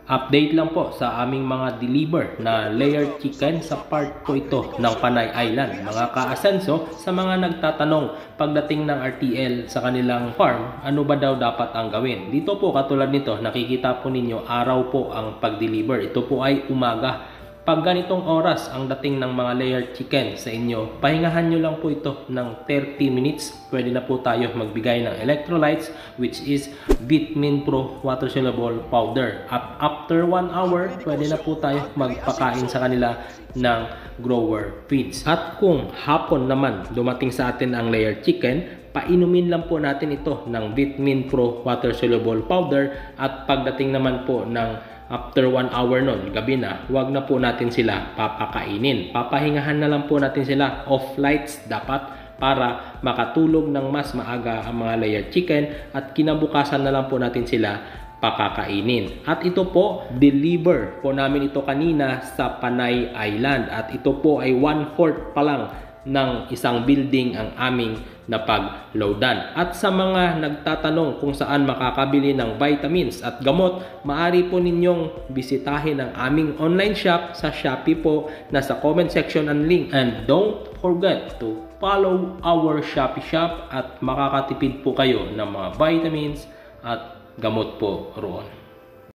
Update lang po sa aming mga deliver na layered chicken sa part po ito ng Panay Island. Mga kaasenso, sa mga nagtatanong pagdating ng RTL sa kanilang farm, ano ba daw dapat ang gawin? Dito po katulad nito, nakikita po ninyo araw po ang pag-deliver. Ito po ay umaga. Pag ganitong oras ang dating ng mga layered chicken sa inyo, pahingahan nyo lang po ito ng 30 minutes. Pwede na po tayo magbigay ng electrolytes, which is Vitamin Pro Water Soluble Powder. At after 1 hour, pwede na po tayo magpakain sa kanila ng grower feeds. At kung hapon naman dumating sa atin ang layered chicken, painumin lang po natin ito ng Vitamin Pro Water Soluble Powder. At pagdating naman po ng after 1 hour nun, gabi na, wag na po natin sila papakainin. Papahingahan na lang po natin sila off lights dapat para makatulog ng mas maaga ang mga layered chicken at kinabukasan na lang po natin sila pakakainin. At ito po, deliver po namin ito kanina sa Panay Island at ito po ay 1/4 pa lang ng isang building ang aming napag-loadan. At sa mga nagtatanong kung saan makakabili ng vitamins at gamot, maaari po ninyong bisitahin ang aming online shop sa Shopee po, nasa comment section ang link. And don't forget to follow our Shopee shop at makakatipid po kayo ng mga vitamins at gamot po roon.